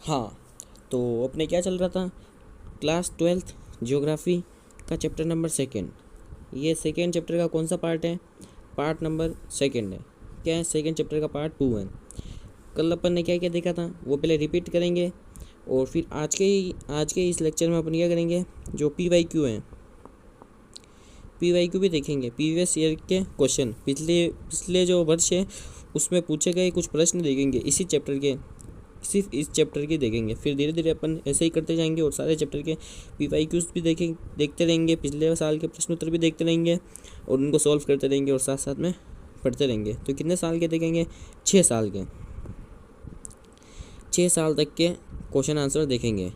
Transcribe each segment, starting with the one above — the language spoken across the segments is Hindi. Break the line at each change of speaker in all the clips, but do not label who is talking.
हाँ, तो अपने क्या चल रहा था, क्लास 12th ज्योग्राफी का चैप्टर नंबर 2। ये सेकेंड चैप्टर का कौन सा पार्ट है, पार्ट नंबर 2 है। क्या है, सेकेंड चैप्टर का पार्ट 2 है। कल अपन ने क्या क्या देखा था वो पहले रिपीट करेंगे, और फिर आज के इस लेक्चर में अपन क्या करेंगे, जो PYQ है, PYQ भी देखेंगे। प्रीवियस ईयर के क्वेश्चन, पिछले जो वर्ष है उसमें पूछे गए कुछ प्रश्न देखेंगे इसी चैप्टर के, सिर्फ इस चैप्टर के देखेंगे। फिर धीरे धीरे अपन ऐसे ही करते जाएंगे और सारे चैप्टर के PYQs भी देखते रहेंगे, पिछले साल के प्रश्न उत्तर भी देखते रहेंगे और उनको सॉल्व करते रहेंगे और साथ साथ में पढ़ते रहेंगे। तो कितने साल के देखेंगे, 6 साल के, 6 साल तक के क्वेश्चन आंसर देखेंगे।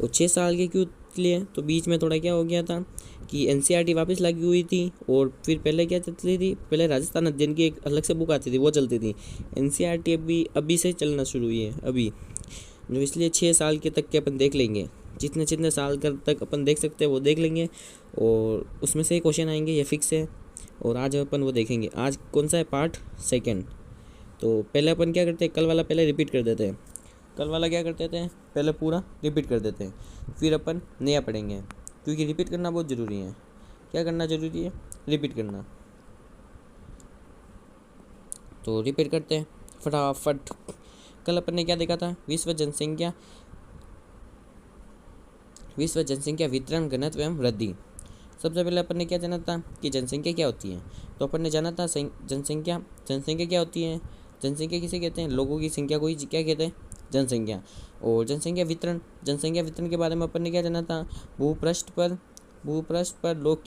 और 6 साल के क्यों लिए, तो बीच में थोड़ा क्या हो गया था कि NCERT वापस लगी हुई थी, और फिर पहले क्या चलती थी, पहले राजस्थान अध्ययन की एक अलग से बुक आती थी वो चलती थी। NCERT अभी से चलना शुरू हुई है अभी, जो इसलिए 6 साल के तक के अपन देख लेंगे, जितने साल तक अपन देख सकते हैं वो देख लेंगे, और उसमें से क्वेश्चन आएंगे, ये फिक्स है। और आज अपन वो देखेंगे। आज कौन सा है, पार्ट 2। तो पहले अपन क्या करते हैं, कल वाला पहले रिपीट कर देते हैं। कल वाला क्या करते थे, पहले पूरा रिपीट कर देते हैं, फिर अपन नया पढ़ेंगे, क्योंकि रिपीट करना बहुत ज़रूरी है। क्या करना ज़रूरी है, रिपीट करना। तो रिपीट करते हैं फटाफट। कल अपन ने क्या देखा था, विश्व जनसंख्या वितरण, घनत्व एवं वृद्धि। सबसे पहले अपन ने क्या जाना था कि जनसंख्या क्या होती है। तो अपन ने जाना था जनसंख्या क्या होती है, जनसंख्या किसे कहते हैं, लोगों की संख्या को ही क्या कहते हैं, जनसंख्या। और जनसंख्या वितरण के बारे में अपन ने क्या जाना था, भूपृष्ठ पर लोग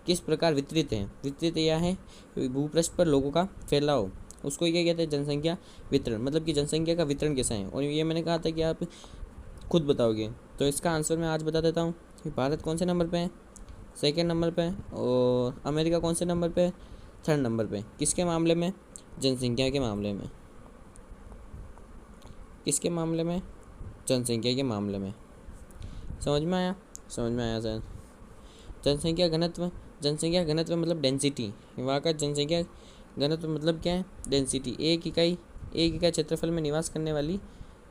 किस प्रकार वितरित यह है भूपृष्ठ पर लोगों का फैलाव, उसको क्या कहते हैं, जनसंख्या वितरण। मतलब कि जनसंख्या का वितरण कैसा है। और ये मैंने कहा था कि आप खुद बताओगे, तो इसका आंसर मैं आज बता देता हूँ कि भारत कौन से नंबर पे है, 2nd नंबर पे, और अमेरिका कौन से नंबर पे, 3rd नंबर पे। किसके मामले में, जनसंख्या के मामले में। किसके मामले में, जनसंख्या के मामले में। समझ में आया सर। जनसंख्या घनत्व मतलब डेंसिटी। वहाँ का जनसंख्या घनत्व मतलब क्या है, डेंसिटी। एक इकाई क्षेत्रफल में निवास करने वाली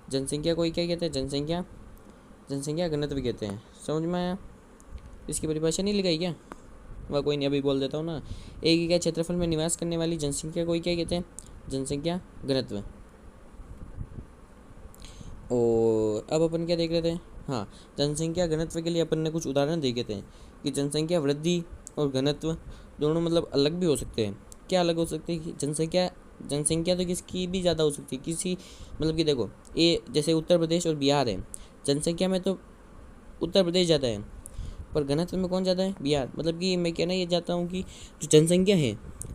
जनसंख्या को क्या कहते हैं, जनसंख्या घनत्व कहते हैं। समझ में आया। इसकी परिभाषा नहीं लिखाई क्या, वह कोई नहीं, अभी बोल देता हूँ ना। एक इकाई क्षेत्रफल में निवास करने वाली जनसंख्या को क्या कहते हैं, जनसंख्या घनत्व। और अब अपन क्या देख रहे थे, हाँ, जनसंख्या घनत्व के लिए अपन ने कुछ उदाहरण देखे थे कि जनसंख्या वृद्धि और घनत्व दोनों मतलब अलग भी हो सकते हैं। क्या अलग हो सकते हैं कि जनसंख्या तो किसकी भी ज़्यादा हो सकती है, किसी मतलब कि देखो, ये जैसे उत्तर प्रदेश और बिहार है, जनसंख्या में तो उत्तर प्रदेश ज़्यादा है, पर घनत्व में कौन ज़्यादा है, बिहार। मतलब कि मैं कहना ये चाहता हूँ कि जो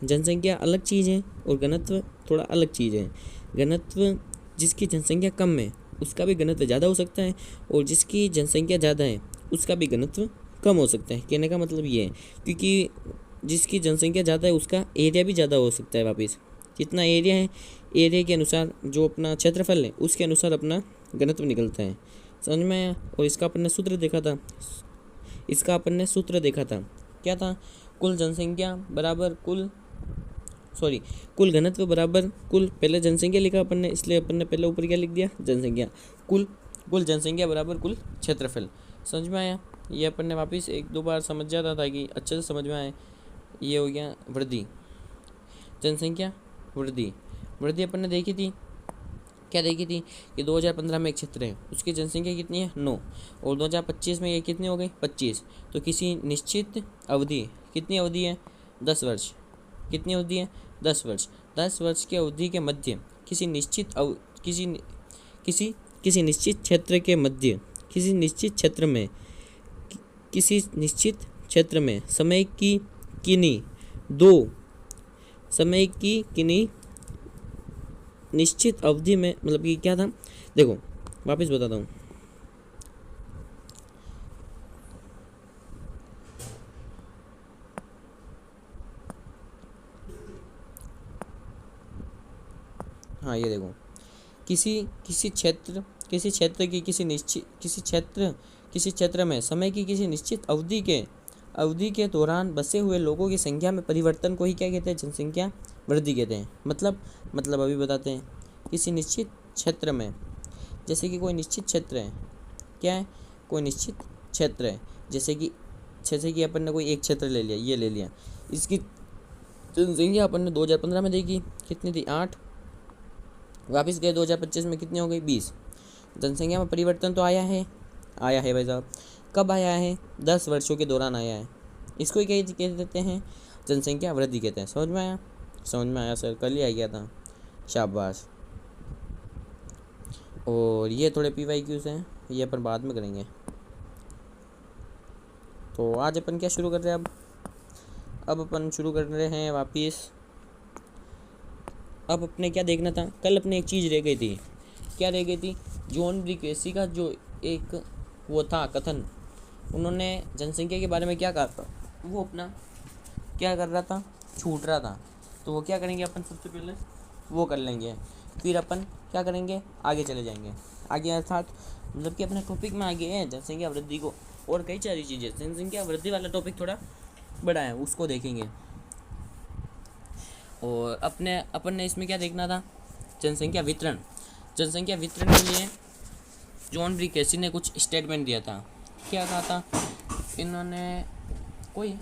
जनसंख्या अलग चीज़ है और घनत्व थोड़ा अलग चीज़ है। घनत्व, जिसकी जनसंख्या कम है उसका भी घनत्व ज़्यादा हो सकता है, और जिसकी जनसंख्या ज़्यादा है उसका भी घनत्व कम हो सकता है। कहने का मतलब ये है, क्योंकि जिसकी जनसंख्या ज़्यादा है उसका एरिया भी ज़्यादा हो सकता है। वापस जितना एरिया है, एरिया के अनुसार जो अपना क्षेत्रफल है उसके अनुसार अपना घनत्व निकलता है। समझ में आया। और इसका अपन ने सूत्र देखा था, क्या था, कुल घनत्व बराबर कुल, पहले जनसंख्या लिखा अपन ने, इसलिए अपन ने पहले ऊपर क्या लिख दिया, जनसंख्या, कुल जनसंख्या बराबर कुल क्षेत्रफल। समझ में आया। ये अपन ने वापस 1-2 बार समझ जाता था कि अच्छे से समझ में आए। ये हो गया वृद्धि, जनसंख्या वृद्धि अपन ने देखी थी। क्या देखी थी कि 2015 में एक क्षेत्र है, उसकी जनसंख्या कितनी है, 9, और 2025 में ये कितनी हो गई, 25। तो किसी निश्चित अवधि, कितनी अवधि है, 10 वर्ष। कितनी अवधि है, 10 वर्ष। 10 वर्ष की अवधि के मध्य किसी निश्चित क्षेत्र में समय की किन्हीं निश्चित अवधि में, मतलब कि क्या था, देखो वापस बताता हूँ। हाँ, ये देखो, किसी क्षेत्र में समय की किसी निश्चित अवधि के दौरान बसे हुए लोगों की संख्या में परिवर्तन को ही क्या कहते हैं, जनसंख्या वृद्धि कहते हैं। मतलब अभी बताते हैं। किसी निश्चित क्षेत्र में जैसे कि कोई निश्चित क्षेत्र है, क्या है, कोई निश्चित क्षेत्र है, जैसे कि अपन ने कोई एक क्षेत्र ले लिया, ये ले लिया, इसकी जनसंख्या अपन ने 2015 में देखी कितनी थी, 8, वापस गए 2025 में कितनी हो गई, 20। जनसंख्या में परिवर्तन तो आया है भाई साहब। कब आया है, 10 वर्षों के दौरान आया है। इसको ही कह देते हैं जनसंख्या वृद्धि कहते हैं। समझ में आया? समझ में आया सर, कल ही आ गया था, शाबाश। और ये थोड़े PYQs हैं, ये अपन बाद में करेंगे। तो आज अपन क्या शुरू कर रहे हैं अब अपन शुरू कर रहे हैं वापिस। अब अपने क्या देखना था, कल अपने एक चीज़ रह गई थी। क्या रह गई थी? जॉन ब्री केसी का जो एक वो था कथन, उन्होंने जनसंख्या के बारे में क्या कहा था, वो अपना क्या कर रहा था, छूट रहा था। तो वो क्या करेंगे अपन, सबसे पहले वो कर लेंगे, फिर अपन क्या करेंगे, आगे चले जाएंगे। आगे अर्थात मतलब कि अपने टॉपिक में आगे है जनसंख्या वृद्धि को और कई सारी चीज़ें। जनसंख्या वृद्धि वाला टॉपिक थोड़ा बड़ा है, उसको देखेंगे। और अपन ने इसमें क्या देखना था, जनसंख्या वितरण। जनसंख्या वितरण के लिए जॉन ब्री केसी ने कुछ स्टेटमेंट दिया था। क्या कहा था इन्होंने, कोई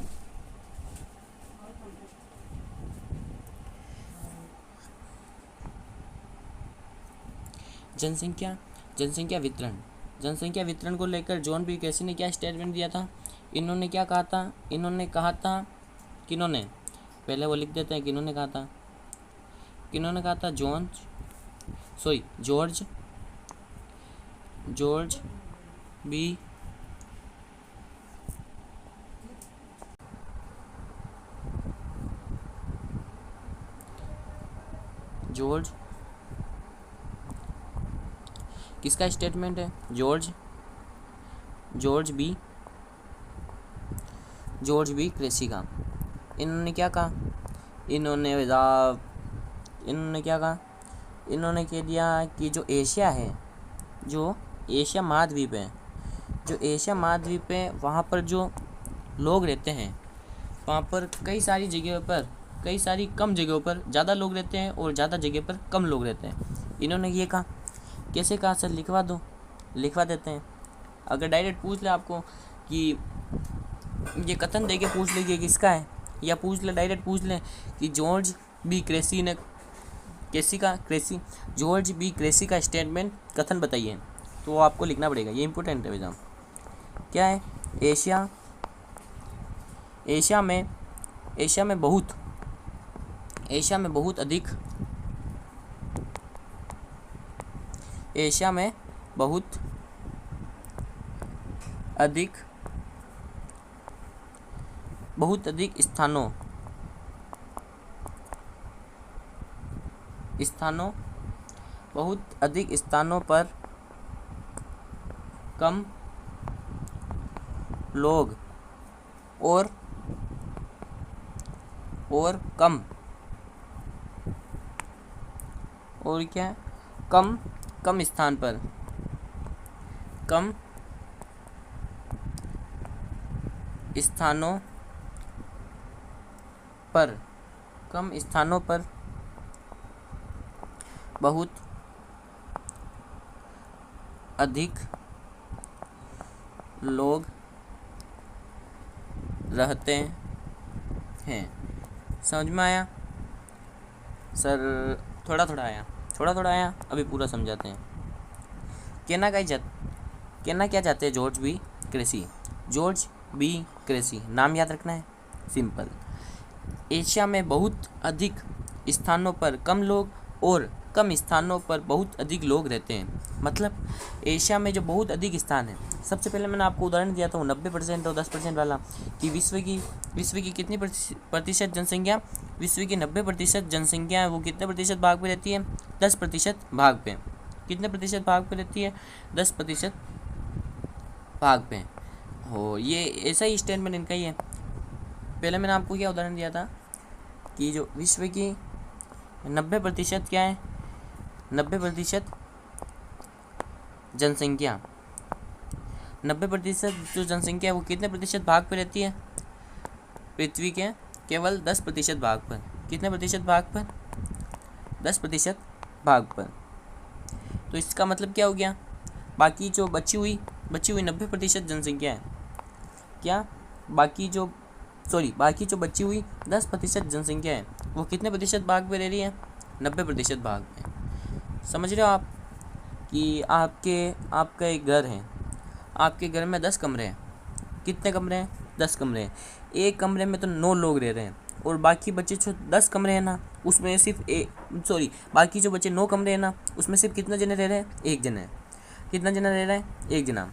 जनसंख्या वितरण को लेकर जॉन ब्री केसी ने क्या स्टेटमेंट दिया था। इन्होंने क्या कहा था, इन्होंने कहा था, किन्होंने, पहले वो लिख देते हैं किन्होंने कहा था, जॉर्ज बी किसका स्टेटमेंट है, जॉर्ज बी क्रेसी का। इन्होंने क्या कहा, इन्होंने कह दिया कि जो एशिया महाद्वीप है, वहाँ पर जो लोग रहते हैं, वहाँ पर कई सारी कम जगहों पर ज़्यादा लोग रहते हैं और ज़्यादा जगह पर कम लोग रहते हैं। इन्होंने ये कहा, कैसे कहा सर, लिखवा देते हैं। अगर डायरेक्ट पूछ ले आपको कि ये कथन दे के पूछ ले कि किसका है, या डायरेक्ट पूछ लें कि जॉर्ज बी क्रेसी का स्टेटमेंट कथन बताइए, तो वो आपको लिखना पड़ेगा। ये इंपॉर्टेंट है भैया। क्या है, एशिया में बहुत अधिक स्थानों पर कम लोग और क्या है, कम स्थानों पर बहुत अधिक लोग रहते हैं। समझ में आया सर? थोड़ा थोड़ा आया, अभी पूरा समझाते हैं। कहना क्या चाहते हैं जॉर्ज बी क्रेसी, नाम याद रखना है, सिंपल। एशिया में बहुत अधिक स्थानों पर कम लोग और कम स्थानों पर बहुत अधिक लोग रहते हैं। मतलब एशिया में जो बहुत अधिक स्थान है, सबसे पहले मैंने आपको उदाहरण दिया था 90% और 10% वाला, कि विश्व की कितनी प्रतिशत जनसंख्या, विश्व की 90% जनसंख्या है, वो कितने प्रतिशत भाग पे रहती है, 10% भाग पे। कितने प्रतिशत भाग पे रहती है, 10% भाग पे। हो, ये ऐसा ही स्टेटमेंट इनका ही है। पहले मैंने आपको क्या उदाहरण दिया था कि जो विश्व की 90% क्या है, 90% जनसंख्या, 90% जो जनसंख्या है वो कितने प्रतिशत भाग पर रहती है, पृथ्वी के केवल 10% भाग पर। कितने प्रतिशत भाग पर, 10% भाग पर। तो इसका मतलब क्या हो गया, बाकी जो बची हुई 90% जनसंख्या है, क्या बाकी जो बची हुई 10% जनसंख्या है वो कितने प्रतिशत भाग पे रह रही है, 90% भाग में। समझ रहे हो आप कि आपका एक घर है, आपके घर में 10 कमरे हैं। कितने कमरे हैं, 10 कमरे हैं। एक कमरे में तो 9 लोग रह रहे हैं और बाकी बचे जो 10 कमरे हैं ना उसमें सिर्फ बाकी जो बचे 9 कमरे हैं ना उसमें सिर्फ कितने जने रह रहे हैं, एक जना है। कितना जना रह रहा है, एक जना।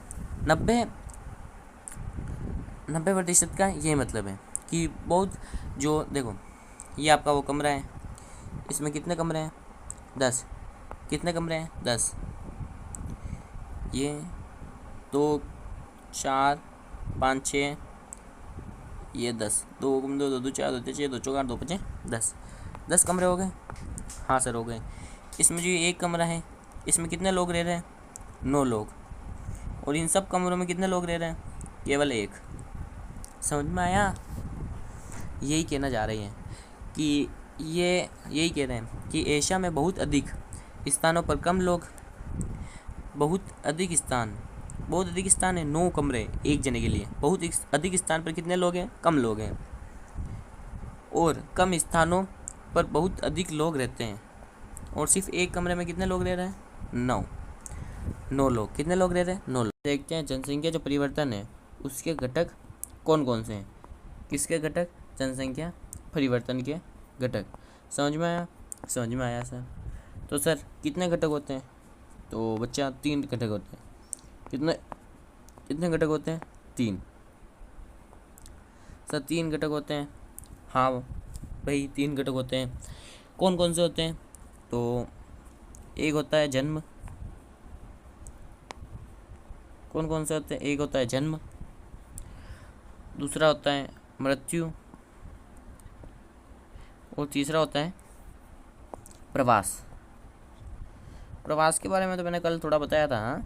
90% का ये मतलब है कि बहुत जो देखो, ये आपका वो कमरा है, इसमें कितने कमरे हैं, 10। कितने कमरे हैं, 10। ये 2 4 5 6, ये 10, 2 2 2 2 4 2 6 2 4 2 5 10 कमरे हो गए। हाँ सर हो गए। इसमें जो एक कमरा है इसमें कितने लोग रह रहे हैं, 9 लोग। और इन सब कमरों में कितने लोग रह रहे हैं, केवल एक। समझ में आया। यही कहना जा रही हैं कि यही कह रहे हैं कि एशिया में बहुत अधिक स्थानों पर कम लोग, बहुत अधिक स्थान है, 9 कमरे एक जने के लिए। बहुत अधिक स्थान पर कितने लोग हैं, कम लोग हैं। और कम स्थानों पर बहुत अधिक लोग रहते हैं और सिर्फ एक कमरे में कितने लोग रह रहे हैं, 9 लोग। कितने लोग रह रहे हैं, 9 लोग। देखते हैं जनसंख्या जो परिवर्तन है उसके घटक कौन कौन से हैं। किसके घटक, जनसंख्या परिवर्तन के घटक। समझ में आया सर। तो सर कितने घटक होते हैं, तो बच्चा 3 घटक होते हैं। कितने घटक होते हैं, 3। सर 3 घटक होते हैं। हाँ भाई 3 घटक होते हैं। कौन कौन से होते हैं, तो एक होता है जन्म। कौन कौन से होते हैं, एक होता है जन्म, दूसरा होता है मृत्यु और तीसरा होता है प्रवास। प्रवास के बारे में तो मैंने कल थोड़ा बताया था।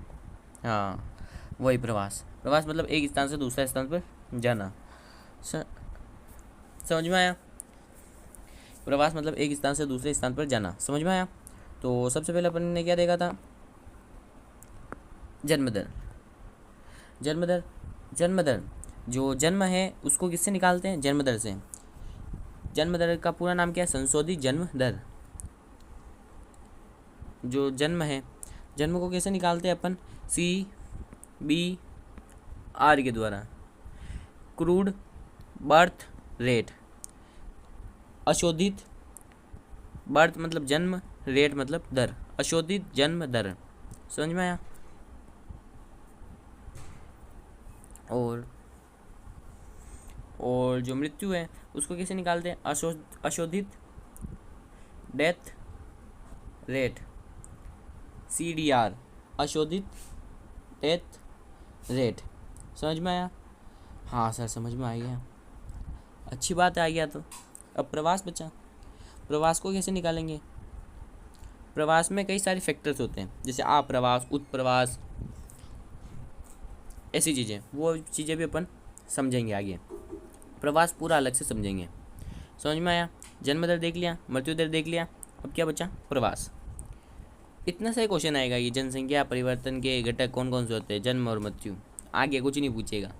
हाँ वही प्रवास मतलब एक स्थान से दूसरे स्थान पर जाना। समझ में आया। प्रवास मतलब एक स्थान से दूसरे स्थान पर जाना। समझ में आया। तो सबसे पहले अपन ने क्या देखा था, जन्मदर। जो जन्म है उसको किससे निकालते हैं, जन्मदर से। जन्मदर का पूरा नाम क्या है, संशोधित जन्म दर। जो जन्म है, जन्म को कैसे निकालते हैं अपन, CBR के द्वारा, क्रूड बर्थ रेट। अशोधित बर्थ मतलब जन्म, रेट मतलब दर, अशोधित जन्म दर। समझ में आया। और जो मृत्यु है उसको कैसे निकालते हैं, अशोधित डेथ रेट, CDR, अशोधित डेथ रेट। समझ में आया। हाँ सर समझ में आ गया, अच्छी बात है, आ गया। तो अब प्रवास बचा। प्रवास को कैसे निकालेंगे, प्रवास में कई सारे फैक्टर्स होते हैं, जैसे आप्रवास, उत्प्रवास, ऐसी चीज़ें। वो चीज़ें भी अपन समझेंगे आगे, प्रवास पूरा अलग से समझेंगे। समझ में आया। जन्म दर देख लिया, मृत्यु दर देख लिया, अब क्या बचा, प्रवास। इतना सा क्वेश्चन आएगा कि जनसंख्या परिवर्तन के घटक कौन कौन से होते हैं, जन्म और मृत्यु। आगे कुछ नहीं पूछेगा,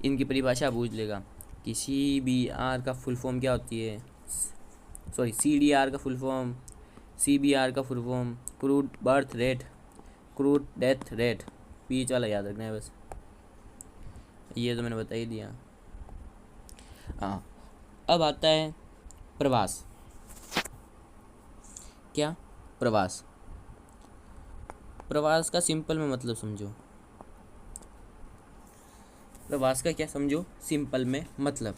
इनकी परिभाषा पूछ लेगा कि CBR का फुल फॉर्म क्या होती है, CDR का फुल फॉर्म, CBR का full form, crude birth rate, crude death rate. बीच वाला याद रखना है बस, ये तो मैंने बता ही दिया। हाँ अब आता है प्रवास। क्या, प्रवास का सिंपल में मतलब समझो। प्रवास का क्या समझो, सिंपल में मतलब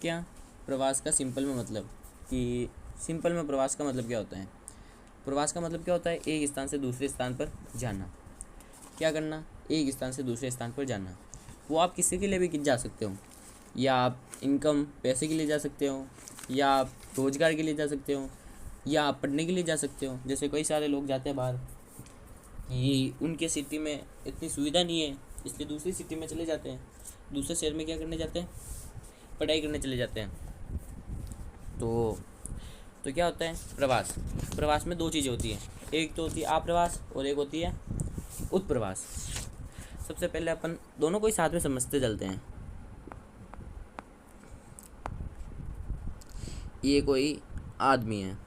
क्या, प्रवास का सिंपल में मतलब कि सिंपल में प्रवास का मतलब क्या होता है, प्रवास का मतलब क्या होता है, एक स्थान से दूसरे स्थान पर जाना। क्या करना, एक स्थान से दूसरे स्थान पर जाना। वो आप किसी के लिए भी जा सकते हो, या आप इनकम पैसे के लिए जा सकते हो, या आप रोजगार के लिए जा सकते हो, या आप पढ़ने के लिए जा सकते हो। जैसे कई सारे लोग जाते हैं बाहर कि उनके सिटी में इतनी सुविधा नहीं है, इसलिए दूसरी सिटी में चले जाते हैं, दूसरे शहर में क्या करने जाते हैं, पढ़ाई करने चले जाते हैं। तो तो क्या होता है प्रवास। प्रवास में दो चीज़ें होती हैं, एक तो होती है आप्रवास और एक होती है उत्प्रवास। सबसे पहले अपन दोनों को ही साथ में समझते चलते हैं। ये कोई आदमी है,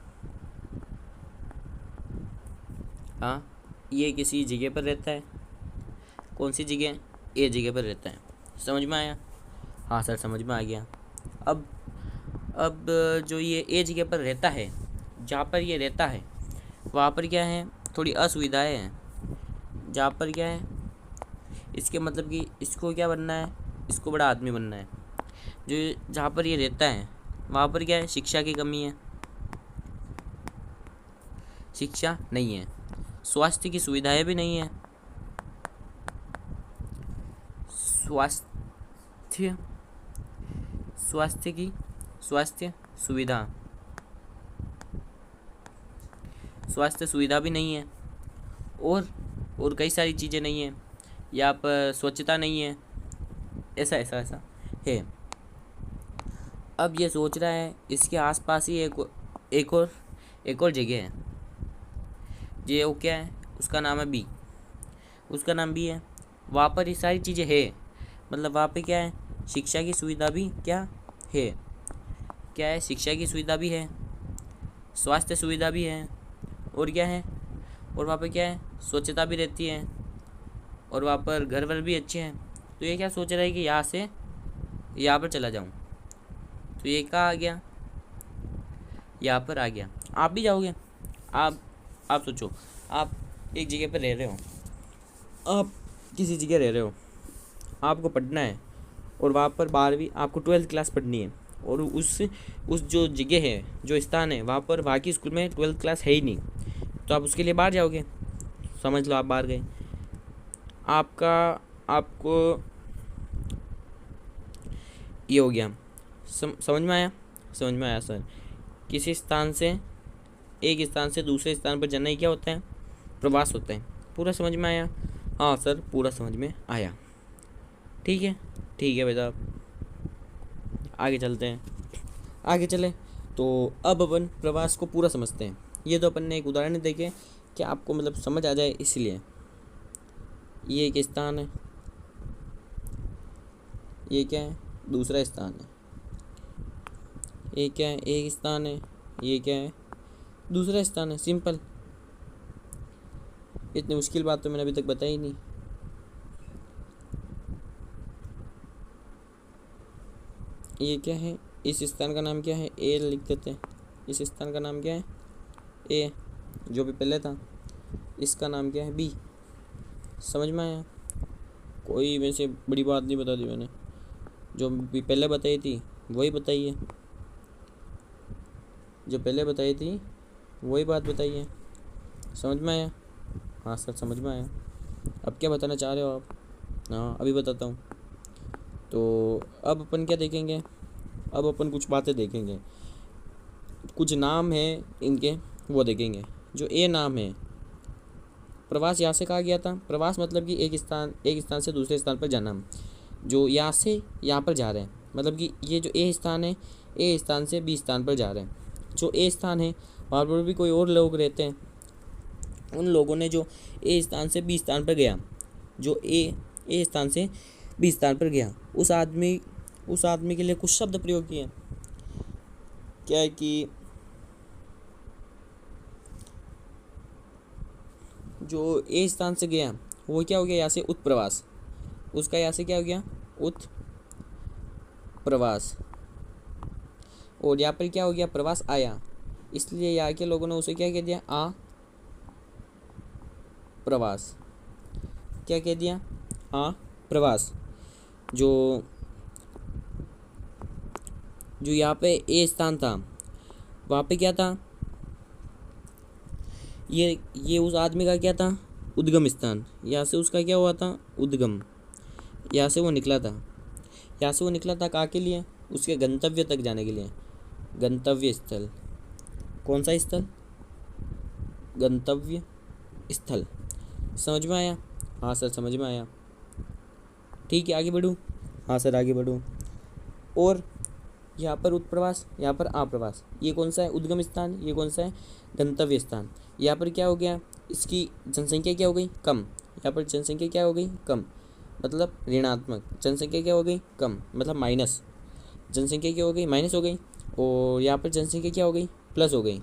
हाँ, ये किसी जगह पर रहता है। कौन सी जगह? ए जगह पर रहता है। समझ में आया? हाँ सर समझ में आ गया। अब अब जो ये ए जगह पर रहता है, जहाँ पर ये रहता है वहाँ पर क्या है, थोड़ी असुविधाएं हैं। जहाँ पर क्या है, इसके मतलब कि इसको क्या बनना है, इसको बड़ा आदमी बनना है। जो जहाँ पर ये रहता है वहाँ पर क्या है, शिक्षा की कमी है, शिक्षा नहीं है, स्वास्थ्य की सुविधाएं भी नहीं है। स्वास्थ्य स्वास्थ्य की स्वास्थ्य सुविधा स्वास्थ्य सुविधा भी नहीं है, और कई सारी चीज़ें नहीं है। यहाँ पर स्वच्छता नहीं है, ऐसा ऐसा ऐसा है। अब ये सोच रहा है इसके आसपास ही एक और जगह है। ये वो क्या है, उसका नाम है बी, उसका नाम बी है। वहाँ पर ये सारी चीज़ें है, मतलब वहाँ पे क्या है, शिक्षा की सुविधा भी क्या है, क्या है, शिक्षा की सुविधा भी है, स्वास्थ्य सुविधा भी है, और क्या है, और वहाँ पे क्या है, स्वच्छता भी रहती है, और वहाँ पर घर वर भी अच्छे हैं। तो ये क्या सोच रहा है कि यहाँ से यहाँ पर चला जाऊँ। तो ये कहाँ आ गया, यहाँ पर आ गया। आप भी जाओगे? आप सोचो, आप एक जगह पर रह रहे हो, आप किसी जगह रह रहे हो, आपको पढ़ना है, और वहाँ पर 12वीं आपको 12th क्लास पढ़नी है, और उस जो जगह है, जो स्थान है, वहाँ पर वहाँ की स्कूल में 12th क्लास है ही नहीं। तो आप उसके लिए बाहर जाओगे, समझ लो आप बाहर गए। आपको ये हो गया। समझ में आया? समझ में आया सर। किसी स्थान से एक स्थान से दूसरे स्थान पर जाना ही क्या होता है, प्रवास होता है। पूरा समझ में आया? हाँ सर पूरा समझ में आया। ठीक है भाई साहब, आगे चलते हैं। आगे चले तो अब अपन प्रवास को पूरा समझते हैं। ये तो अपन ने एक उदाहरण देखे कि आपको मतलब समझ आ जाए, इसलिए ये एक स्थान है, ये क्या है, दूसरा स्थान है, ये क्या है, एक स्थान है, ये क्या है, दूसरा स्थान है। सिंपल, इतनी मुश्किल बात तो मैंने अभी तक बताई नहीं। ये क्या है, इस स्थान का नाम क्या है, ए लिख देते हैं। इस स्थान का नाम क्या है, ए, जो भी पहले था। इसका नाम क्या है, बी। समझ में आया? कोई वैसे बड़ी बात नहीं बता दी मैंने, जो भी पहले बताई थी वही बताई है, जो पहले बताई थी वही बात बताई है। समझ में आया? हाँ सर समझ में आया। अब क्या बताना चाह रहे हो आप? हाँ अभी बताता हूँ। तो अब अपन क्या देखेंगे, अब अपन कुछ बातें देखेंगे, कुछ नाम है इनके वो देखेंगे। जो ए नाम है, प्रवास यहाँ से कहा गया था। प्रवास मतलब कि एक स्थान से दूसरे स्थान पर जाना। जो यहाँ से यहाँ पर जा रहे हैं, मतलब कि ये जो ए स्थान है, ए स्थान से बी स्थान पर जा रहे हैं। जो ए स्थान है वहाँ पर भी कोई और लोग रहते हैं। उन लोगों ने जो ए स्थान से बी स्थान पर गया, जो ए स्थान से बी स्थान पर गया, उस आदमी के लिए कुछ शब्द प्रयोग किए। क्या है कि जो ए स्थान से गया वो क्या हो गया, यहाँ से उत्प्रवास। उसका यहाँ से क्या हो गया, उत्प्रवास। और यहाँ पर क्या हो गया, प्रवास आया, इसलिए यहाँ के लोगों ने उसे क्या कह दिया, आ प्रवास। क्या कह दिया, आ प्रवास। जो यहाँ पे ए स्थान था वहाँ पे क्या था, ये उस आदमी का क्या था, उद्गम स्थान। यहाँ से उसका क्या हुआ था, उद्गम। यहाँ से वो निकला था कहाँ के लिए, उसके गंतव्य तक जाने के लिए। गंतव्य स्थल, कौन सा स्थल, गंतव्य स्थल। समझ में आया? हाँ सर समझ में आया। ठीक है आगे बढ़ूँ? हाँ सर आगे बढ़ूँ। और यहाँ पर उत्प्रवास, यहाँ पर आप्रवास। ये कौन सा है? उद्गम स्थान। ये कौन सा है? गंतव्य स्थान। यहाँ पर क्या हो गया? इसकी जनसंख्या क्या हो गई? कम। यहाँ पर जनसंख्या क्या हो गई? कम, मतलब ऋणात्मक। जनसंख्या क्या हो गई? कम, मतलब माइनस। जनसंख्या क्या हो गई? माइनस हो गई। और यहाँ पर जनसंख्या क्या हो गई? प्लस हो गई।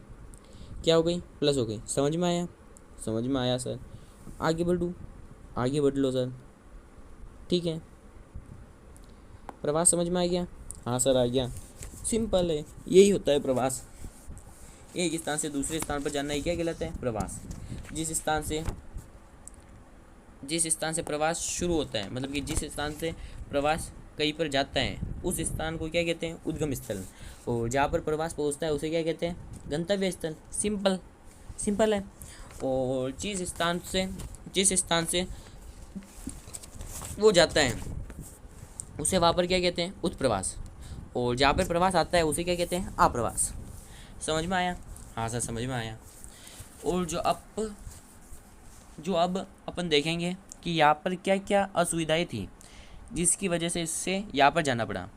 क्या हो गई? प्लस हो गई। समझ में आया? समझ में आया सर। आगे बढ़ूँ? आगे बढ़ लो सर। ठीक है, प्रवास समझ में आ गया? हाँ सर, आ गया। सिंपल है, यही होता है प्रवास। एक स्थान से दूसरे स्थान पर जाना, ही क्या कहलाता है? प्रवास। जिस स्थान से प्रवास शुरू होता है, मतलब कि जिस स्थान से प्रवास कहीं पर जाता है, उस स्थान को क्या कहते हैं? उद्गम स्थल। और जहाँ पर प्रवास पहुँचता है उसे क्या कहते हैं? गंतव्य स्थल। सिंपल, सिंपल है। और जिस स्थान से वो जाता है उसे वहाँ पर क्या कहते हैं? उत्प्रवास। और जहाँ पर प्रवास आता है उसे क्या कहते हैं? आप्रवास। समझ में आया? हाँ सर, समझ में आया। और जो अब अपन देखेंगे कि यहाँ पर क्या क्या असुविधाएं थी जिसकी वजह से इससे यहाँ पर जाना पड़ा।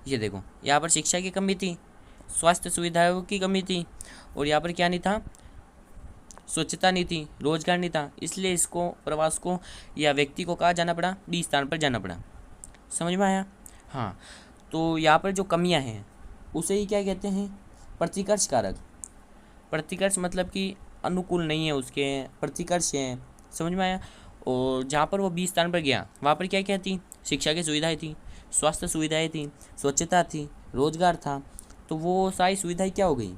ये देखो, यहाँ पर शिक्षा की कमी थी, स्वास्थ्य सुविधाओं की कमी थी, और यहाँ पर क्या नहीं था? स्वच्छता नहीं थी, रोजगार नहीं था। इसलिए इसको, प्रवास को या व्यक्ति को कहाँ जाना पड़ा? डी स्थान पर जाना पड़ा। समझ में आया? हाँ। तो यहाँ पर जो कमियाँ हैं उसे ही क्या कहते हैं? प्रतिकर्ष कारक। प्रतिकर्ष मतलब कि अनुकूल नहीं है उसके, प्रतिकर्ष हैं। समझ में आया? और जहाँ पर वो 20 स्थान पर गया वहाँ पर क्या क्या थी? शिक्षा की सुविधाएं थी, स्वास्थ्य सुविधाएं थी, स्वच्छता थी, रोजगार था। तो वो सारी सुविधाएं क्या हो गई?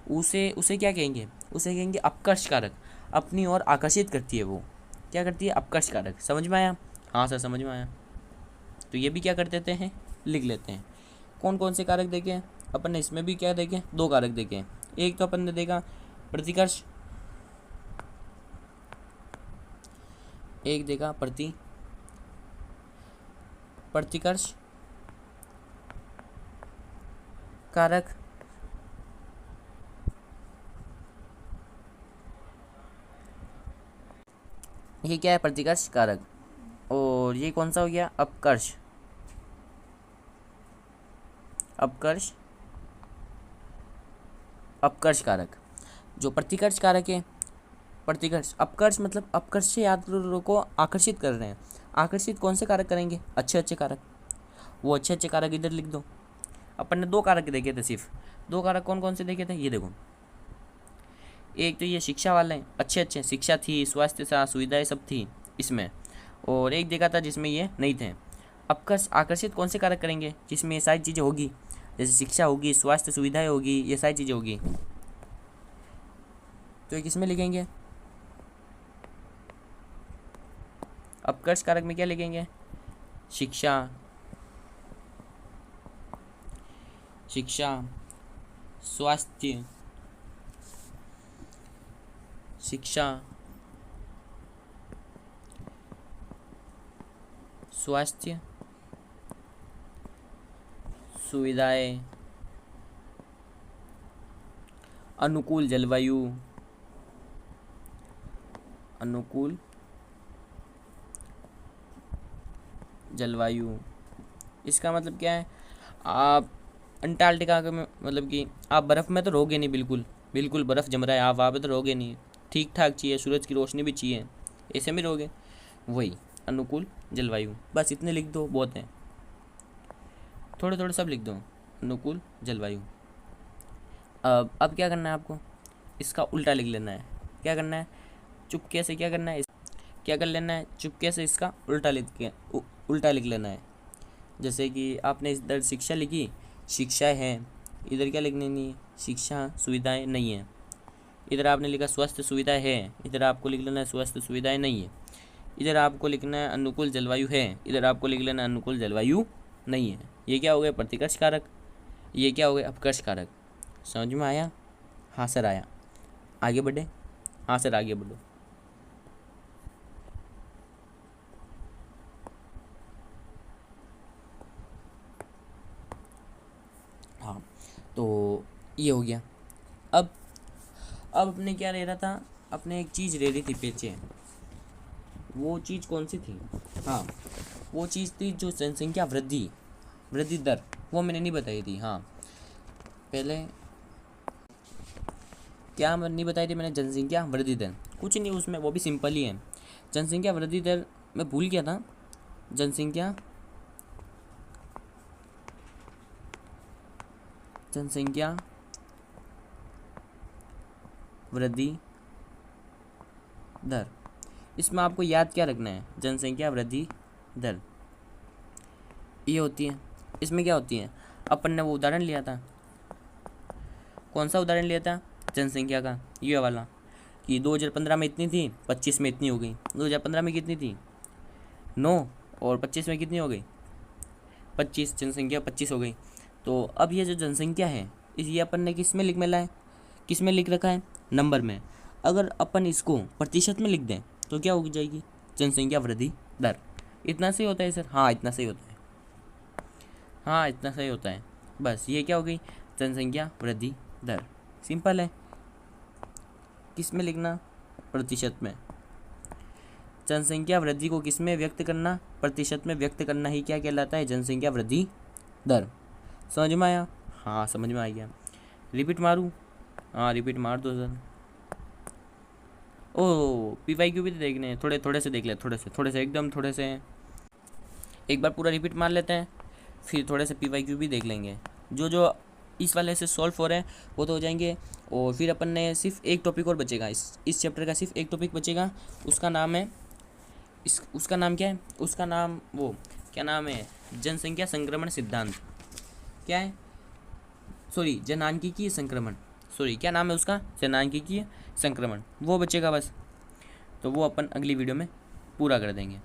उसे उसे क्या कहेंगे? उसे कहेंगे अपकर्ष कारक। अपनी ओर आकर्षित करती है वो। क्या करती है? अपकर्ष कारक। समझ में आया? हाँ सर, समझ में आया। तो ये भी क्या कर देते हैं? लिख लेते हैं। कौन कौन से कारक देखे अपन ने? इसमें भी क्या देखे? 2 कारक देखे। एक तो अपन ने देखा प्रतिकर्ष, एक देखा प्रतिकर्ष कारक। ये क्या है? प्रतिकर्ष कारक। और ये कौन सा हो गया? अपकर्ष। अपकर्ष अपकर्ष कारक। जो प्रतिकर्ष कारक है, प्रतिकर्ष, अपकर्ष मतलब अपकर्ष से यात्रियों को आकर्षित कर रहे हैं। आकर्षित कौन से कारक करेंगे? अच्छे अच्छे कारक। वो अच्छे अच्छे कारक इधर लिख दो। अपन ने 2 कारक देखे थे, सिर्फ 2 कारक। कौन कौन से देखे थे? ये देखो, एक तो ये शिक्षा वाले हैं, अच्छे अच्छे शिक्षा थी, स्वास्थ्य था, सुविधाएं सब थी इसमें। और एक देखा था जिसमें ये नहीं थे। अपकर्ष, आकर्षित कौन से कारक करेंगे? जिसमें ये सारी चीज़ें होगी, जैसे शिक्षा होगी, स्वास्थ्य सुविधाएं होगी, ये सारी चीज़ें होगी। तो ये किसमें लिखेंगे? अपकर्ष कारक में क्या लिखेंगे? शिक्षा, स्वास्थ्य, शिक्षा, स्वास्थ्य सुविधाएं, अनुकूल जलवायु, अनुकूल जलवायु। इसका मतलब क्या है? आप अंटार्कटिका में, मतलब कि आप बर्फ़ में तो रहोगे नहीं, बिल्कुल बिल्कुल बर्फ़ जम रहा है, आप वहाँ पे तो रहोगे नहीं। ठीक ठाक चाहिए, सूरज की रोशनी भी चाहिए, ऐसे में रहोगे। वही अनुकूल जलवायु। बस इतने लिख दो, बहुत है। थोड़े थोड़े सब लिख दो, अनुकूल जलवायु। अब क्या करना है आपको? इसका उल्टा लिख लेना है। क्या करना है? चुपके से क्या करना है? क्या कर लेना है? चुपके से इसका उल्टा लिख लेना है। जैसे कि आपने इधर शिक्षा लिखी, शिक्षा है, इधर क्या लिखने नहीं है? शिक्षा सुविधाएं नहीं है। इधर आपने लिखा स्वास्थ्य सुविधा है, इधर आपको लिख लेना है स्वास्थ्य सुविधाएं नहीं है। इधर आपको लिखना है अनुकूल जलवायु है, इधर आपको लिख लेना है अनुकूल जलवायु नहीं है। ये क्या हो गया? प्रतिकर्ष कारक। ये क्या हो गया? अपकर्ष कारक। समझ में आया? हाँ सर, आया। आगे बढ़े? हाँ सर, आगे बढ़ो। हाँ, तो ये हो गया। अब अपने क्या ले रहा था? अपने एक चीज़ ले रही थी पीछे। वो चीज़ कौन सी थी? हाँ, वो चीज़ थी जो जनसंख्या वृद्धि। वृद्धि दर वो मैंने नहीं बताई थी। हाँ, पहले क्या नहीं बताई थी मैंने? जनसंख्या वृद्धि दर कुछ नहीं उसमें, वो भी सिंपल ही है। जनसंख्या वृद्धि दर मैं भूल गया था। जनसंख्या वृद्धि दर, इसमें आपको याद क्या रखना है? जनसंख्या वृद्धि दर ये होती है। इसमें क्या होती है? अपन ने वो उदाहरण लिया था, कौन सा उदाहरण लिया था? जनसंख्या का ये वाला, कि 2015 में इतनी थी, 25 में इतनी हो गई। 2015 में कितनी थी? 9, और 25 में कितनी हो गई? 25, जनसंख्या 25 हो गई। तो अब ये जो जनसंख्या है ये अपन ने किस में लिख मिला है? किस में लिख रखा है? नंबर में। अगर अपन इसको प्रतिशत में लिख दें तो क्या हो जाएगी? जनसंख्या वृद्धि दर। इतना सही होता है सर? हाँ, इतना सही होता है। हाँ, इतना सही होता है। बस ये क्या हो गई? जनसंख्या वृद्धि दर। सिंपल है। किस में लिखना? प्रतिशत में। जनसंख्या वृद्धि को किस में व्यक्त करना? प्रतिशत में व्यक्त करना ही क्या कहलाता है? जनसंख्या वृद्धि दर। समझ में आया? हाँ, समझ में आ गया। रिपीट मारूँ? हाँ, रिपीट मार दो सर। ओ, PYQ भी तो देखने हैं, थोड़े थोड़े से देख ले, थोड़े से एकदम थोड़े से। एक बार पूरा रिपीट मार लेते हैं, फिर थोड़े से PYQ भी देख लेंगे। जो जो इस वाले से सॉल्व हो रहे हैं वो तो हो जाएंगे। और फिर अपन ने सिर्फ एक टॉपिक और बचेगा, इस चैप्टर का सिर्फ एक टॉपिक बचेगा। उसका नाम है उसका नाम क्या है? उसका नाम वो क्या नाम है? जनसंख्या संक्रमण सिद्धांत। क्या है? सॉरी, जनांकीय संक्रमण। सॉरी, क्या नाम है उसका? जनांकीय संक्रमण। वो बचेगा बस। तो वो अपन अगली वीडियो में पूरा कर देंगे।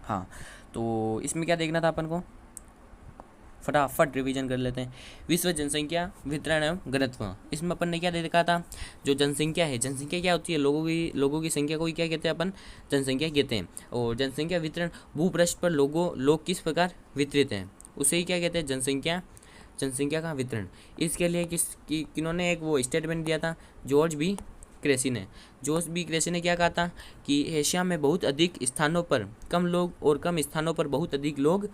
हाँ, तो इसमें क्या देखना था अपन को? फटाफट रिवीजन कर लेते हैं। विश्व जनसंख्या वितरण एवं घनत्व, इसमें अपन ने क्या देखा था? जो जनसंख्या है, जनसंख्या क्या होती है? लोगों की संख्या को ही क्या कहते हैं अपन? जनसंख्या कहते हैं। और जनसंख्या वितरण, भूपृष्ठ पर लोग किस प्रकार वितरित हैं, उसे ही क्या कहते हैं? जनसंख्या का वितरण। इसके लिए किन्होंने एक वो स्टेटमेंट दिया था? जॉर्ज बी क्रेसी ने क्या कहा था? कि एशिया में बहुत अधिक स्थानों पर कम लोग और कम स्थानों पर बहुत अधिक लोग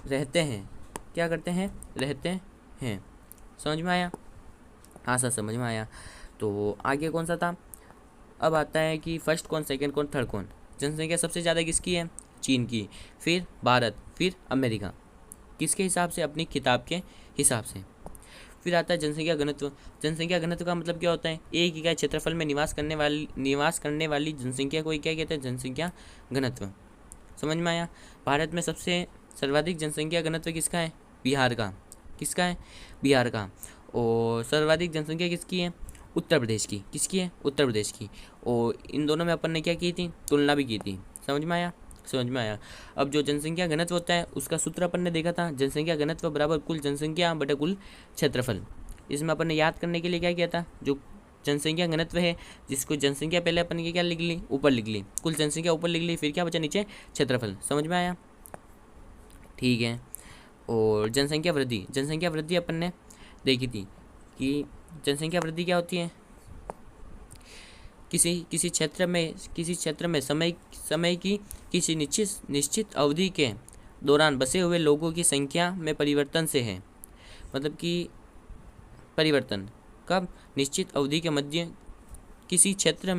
रहते हैं। क्या करते हैं? रहते हैं। समझ में आया? हाँ सर, समझ में आया। तो आगे कौन सा था? अब आता है कि फर्स्ट कौन, सेकंड कौन, थर्ड कौन। जनसंख्या सबसे ज़्यादा किसकी है? चीन की, फिर भारत, फिर अमेरिका। किसके हिसाब से? अपनी किताब के हिसाब से। फिर आता है जनसंख्या घनत्व। जनसंख्या घनत्व का मतलब क्या होता है? एक इकाई क्षेत्रफल में निवास करने वाली जनसंख्या को क्या कहते हैं? जनसंख्या घनत्व। समझ में आया? भारत में सबसे सर्वाधिक जनसंख्या घनत्व किसका है? बिहार का। किसका है? बिहार का। और सर्वाधिक जनसंख्या किसकी है? उत्तर प्रदेश की। किसकी है? उत्तर प्रदेश की। और इन दोनों में अपन ने क्या की थी? तुलना भी की थी। समझ में आया? समझ में आया। अब जो जनसंख्या घनत्व होता है उसका सूत्र अपन ने देखा था, जनसंख्या घनत्व बराबर कुल जनसंख्या बटे कुल क्षेत्रफल। इसमें अपन ने याद करने के लिए क्या किया था? जो जनसंख्या घनत्व है, जिसको जनसंख्या पहले अपन ने क्या लिख ली? ऊपर लिख ली। कुल जनसंख्या ऊपर लिख ली, फिर क्या बचा? नीचे क्षेत्रफल। समझ में आया? ठीक है। और जनसंख्या वृद्धि अपन ने देखी थी कि जनसंख्या वृद्धि क्या होती है? किसी क्षेत्र में समय की किसी निश्चित अवधि के दौरान बसे हुए लोगों की संख्या में परिवर्तन से है। मतलब कि परिवर्तन कब? निश्चित अवधि के मध्य किसी क्षेत्र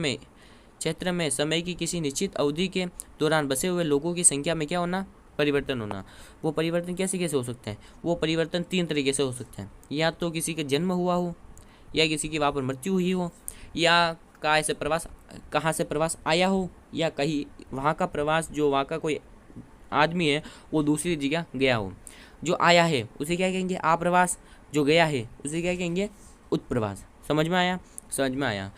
में समय की किसी निश्चित अवधि के दौरान बसे हुए लोगों की संख्या में क्या होना? परिवर्तन होना। वो परिवर्तन कैसे हो सकता है? वो परिवर्तन 3 तरीके से हो सकता है। या तो किसी का जन्म हुआ हो, या किसी की वहाँ पर मृत्यु हुई हो, या कहाँ से प्रवास आया हो, या कहीं वहाँ का प्रवास, जो वहाँ का कोई आदमी है वो दूसरी जगह गया हो। जो आया है उसे क्या कहेंगे? आप्रवास। जो गया है उसे क्या कहेंगे? उत्प्रवास। समझ में आया? समझ में आया।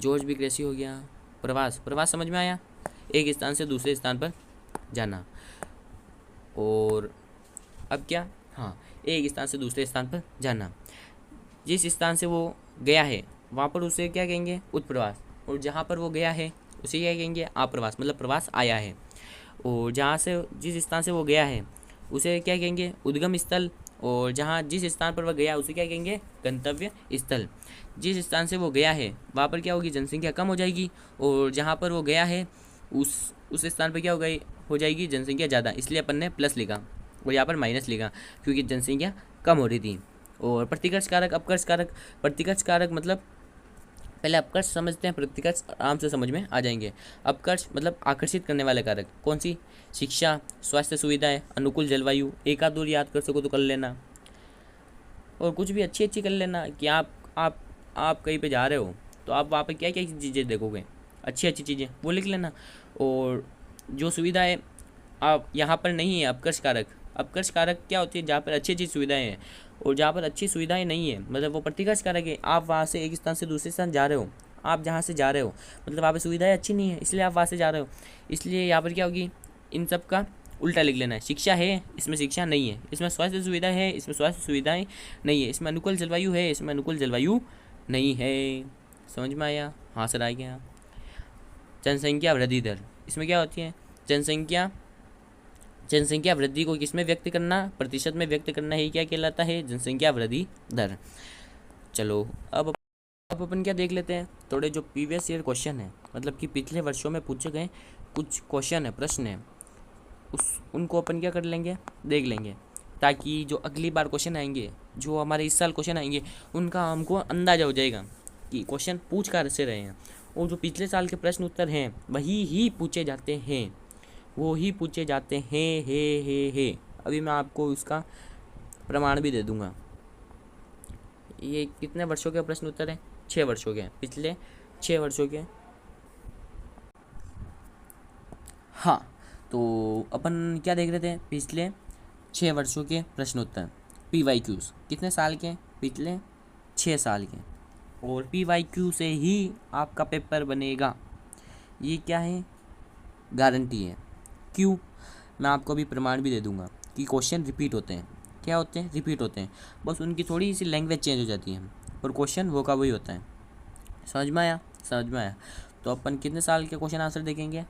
जॉर्ज बी क्रेसी हो गया। प्रवास समझ में आया? एक स्थान से दूसरे स्थान पर जाना। और अब क्या? हाँ, एक स्थान से दूसरे स्थान पर जाना। जिस स्थान से वो गया है वहाँ पर उसे क्या कहेंगे? उत्प्रवास। और जहाँ पर वो गया है उसे क्या कहेंगे? आप्रवास, मतलब प्रवास आया है। और जिस स्थान से वो गया है उसे क्या कहेंगे? उद्गम स्थल। और जिस स्थान पर वह गया उसे क्या कहेंगे? गंतव्य स्थल। जिस स्थान से वो गया है वहाँ पर क्या होगी? जनसंख्या कम हो जाएगी। और जहाँ पर वो गया है उस स्थान पर क्या हो जाएगी, जनसंख्या ज़्यादा, इसलिए अपन ने प्लस लिखा और यहाँ पर माइनस लिखा क्योंकि जनसंख्या कम हो रही थी। और प्रतिकर्ष कारक, अपकर्ष कारक। प्रतिकर्ष कारक मतलब पहले अपकर्ष समझते हैं, प्रतिकर्ष आराम से समझ में आ जाएंगे। अपकर्ष मतलब आकर्षित करने वाले कारक। कौन सी? शिक्षा, स्वास्थ्य सुविधाएं, अनुकूल जलवायु। एक आध और याद कर सको तो कर लेना, और कुछ भी अच्छी अच्छी कर लेना कि आप कहीं पे जा रहे हो तो आप वहाँ पे क्या क्या चीज़ें देखोगे, अच्छी अच्छी चीज़ें वो लिख लेना। और जो सुविधाएं आप यहाँ पर नहीं है, अपकर्ष कारक। अपकर्ष कारक क्या होती है? जहाँ पर अच्छी अच्छी सुविधाएं हैं, और जहाँ पर अच्छी सुविधाएं नहीं है मतलब वो प्रतिकर्ष कारक है। आप वहाँ से एक स्थान से दूसरे स्थान जा रहे हो, आप जहाँ से जा रहे हो मतलब वहाँ पर सुविधाएं अच्छी नहीं है, इसलिए आप वहाँ से जा रहे हो। इसलिए यहाँ पर क्या होगी, इन सब का उल्टा लिख लेना है। शिक्षा है, इसमें शिक्षा नहीं है। इसमें स्वास्थ्य सुविधा है, इसमें स्वास्थ्य सुविधाएं नहीं है। इसमें अनुकूल जलवायु है, इसमें अनुकूल जलवायु नहीं है। समझ में आया? हाँ सर आ गया। जनसंख्या वृद्धि दर, इसमें क्या होती है? जनसंख्या वृद्धि को किसमें व्यक्त करना? प्रतिशत में व्यक्त करना ही क्या कहलाता है? जनसंख्या वृद्धि दर। चलो अब अपन क्या देख लेते हैं, थोड़े जो प्रीवियस ईयर क्वेश्चन है, मतलब कि पिछले वर्षों में पूछे गए कुछ क्वेश्चन है, प्रश्न है, उनको अपन क्या कर लेंगे, देख लेंगे, ताकि जो अगली बार क्वेश्चन आएंगे, जो हमारे इस साल क्वेश्चन आएंगे, उनका हमको अंदाज़ा हो जाएगा कि क्वेश्चन पूछ कहाँ से रहे हैं। और जो पिछले साल के प्रश्न उत्तर हैं वही ही पूछे जाते हैं, वो ही पूछे जाते हैं। हे अभी मैं आपको इसका प्रमाण भी दे दूंगा। ये कितने वर्षों के प्रश्न उत्तर हैं? 6 वर्षों के, पिछले 6 वर्षों के। हाँ, तो अपन क्या देख रहे थे? पिछले 6 वर्षों के प्रश्न उत्तर, PYQs। कितने साल के? पिछले 6 साल के। और PYQ से ही आपका पेपर बनेगा, ये क्या है? गारंटी है। क्यों? मैं आपको अभी प्रमाण भी दे दूंगा कि क्वेश्चन रिपीट होते हैं। क्या होते हैं? रिपीट होते हैं, बस उनकी थोड़ी सी लैंग्वेज चेंज हो जाती है, और क्वेश्चन वो का वही होता है। समझ में आया? समझ में आया। तो अपन कितने साल के क्वेश्चन आंसर देखेंगे?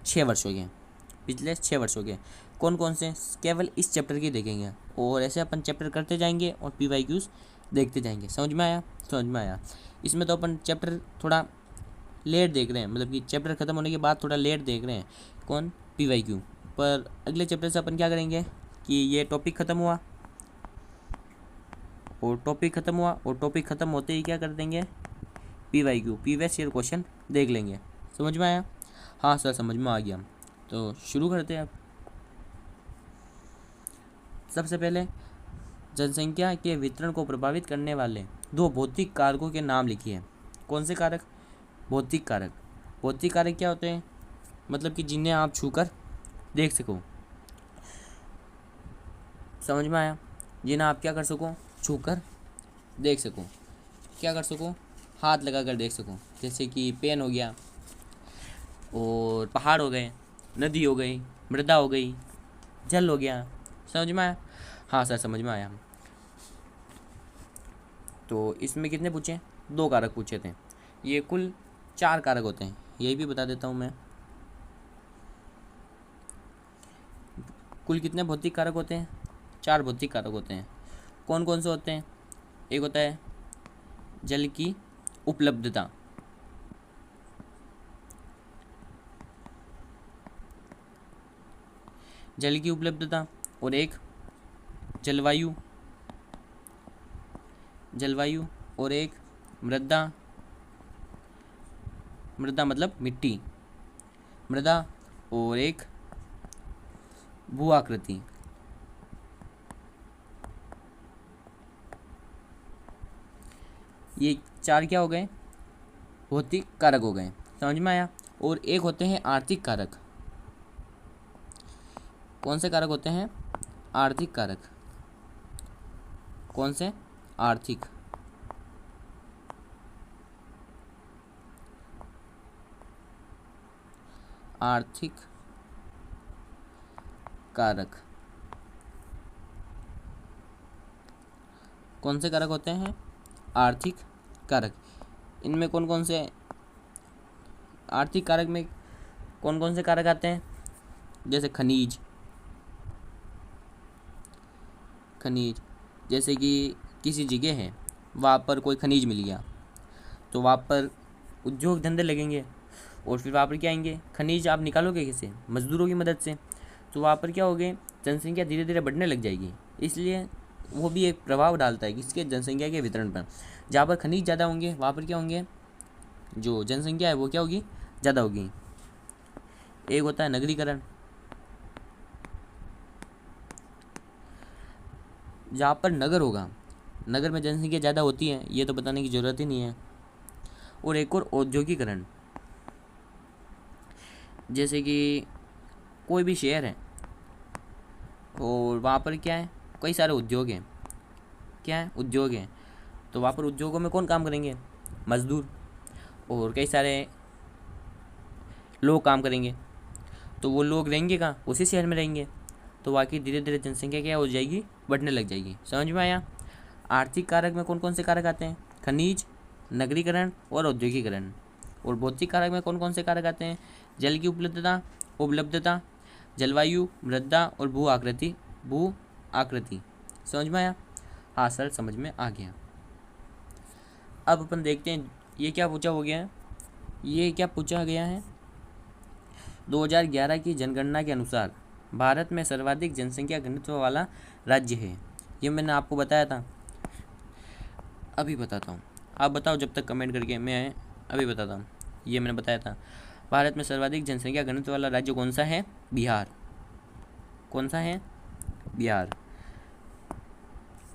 6 वर्षों के, पिछले 6 वर्षों के। कौन कौन से? केवल इस चैप्टर के देखेंगे, और ऐसे अपन चैप्टर करते जाएंगे और PYQs देखते जाएंगे। समझ में आया? समझ में आया। इसमें तो अपन चैप्टर थोड़ा लेट देख रहे हैं, मतलब कि चैप्टर ख़त्म होने के बाद थोड़ा लेट देख रहे हैं। कौन? PYQ। पर अगले चैप्टर से अपन क्या करेंगे कि ये टॉपिक ख़त्म हुआ और टॉपिक ख़त्म होते ही क्या कर देंगे? PYQ, प्रीवियस ईयर क्वेश्चन देख लेंगे। समझ में आया? हाँ सर समझ में आ गया। तो शुरू करते हैं अब। सबसे पहले जनसंख्या के वितरण को प्रभावित करने वाले 2 भौतिक कारकों के नाम लिखिए। कौन से कारक? भौतिक कारक। भौतिक कारक क्या होते हैं? मतलब कि जिन्हें आप छूकर देख सको। समझ में आया? जिन्हें आप क्या कर सको? छूकर देख सको। क्या कर सको? हाथ लगा कर देख सको। जैसे कि पेन हो गया, और पहाड़ हो गए, नदी हो गई, मृदा हो गई, जल हो गया। समझ में आया? हाँ सर समझ में आया। तो इसमें कितने पूछे? 2 कारक पूछे थे। ये कुल 4 कारक होते हैं, यही भी बता देता हूँ मैं। कुल कितने भौतिक कारक होते हैं? 4 भौतिक कारक होते हैं। कौन कौन से होते हैं? एक होता है जल की उपलब्धता, जल की उपलब्धता, और एक जलवायु, और एक मृदा, मृदा मतलब मिट्टी, मृदा, और एक भू आकृति। ये 4 क्या हो गए? भौतिक कारक हो गए। समझ में आया? और एक होते हैं आर्थिक कारक। कौन से कारक होते हैं? आर्थिक कारक। कौन से? आर्थिक। आर्थिक कारक। कौन से कारक होते हैं? आर्थिक कारक। इनमें कौन कौन से आर्थिक कारक में कौन कौन से कारक आते हैं? जैसे खनिज, जैसे कि किसी जगह है, वहाँ पर कोई खनिज मिल गया तो वहाँ पर उद्योग धंधे लगेंगे, और फिर वहाँ पर क्या आएंगे, खनिज आप निकालोगे कैसे, मजदूरों की मदद से। तो वहाँ पर क्या हो गए, जनसंख्या धीरे धीरे बढ़ने लग जाएगी। इसलिए वो भी एक प्रभाव डालता है किसके, जनसंख्या के वितरण पर। जहाँ पर खनिज ज़्यादा होंगे वहाँ पर क्या होंगे, जो जनसंख्या है वो क्या होगी, ज़्यादा होगी। एक होता है नगरीकरण, जहाँ पर नगर होगा, नगर में जनसंख्या ज़्यादा होती है, ये तो बताने की ज़रूरत ही नहीं है। और एक और औद्योगिकरण, जैसे कि कोई भी शहर है और वहाँ पर क्या है, कई सारे उद्योग हैं, क्या है, उद्योग हैं। तो वहाँ पर उद्योगों में कौन काम करेंगे, मजदूर, और कई सारे लोग काम करेंगे। तो वो लोग रहेंगे कहाँ, उसी शहर में रहेंगे। तो वहाँ की धीरे धीरे जनसंख्या क्या हो जाएगी, बढ़ने लग जाएगी। समझ में आया। आर्थिक कारक में कौन कौन से कारक आते हैं, खनिज, नगरीकरण और औद्योगिकरण। और भौतिक कारक में कौन कौन से कारक आते हैं, जल की उपलब्धता, जलवायु, मृदा और भू आकृति। समझ में आया। हाँ सर, समझ में आ गया। अब अपन देखते हैं ये क्या पूछा हो गया है, ये क्या पूछा गया है। 2011 की जनगणना के अनुसार भारत में सर्वाधिक जनसंख्या घनत्व वाला राज्य है। ये मैंने आपको बताया था, अभी बताता हूँ, आप बताओ जब तक कमेंट करके, मैं अभी बताता हूँ। ये मैंने बताया था, भारत में सर्वाधिक जनसंख्या घनत्व वाला राज्य कौन सा है, बिहार। कौन सा है, बिहार।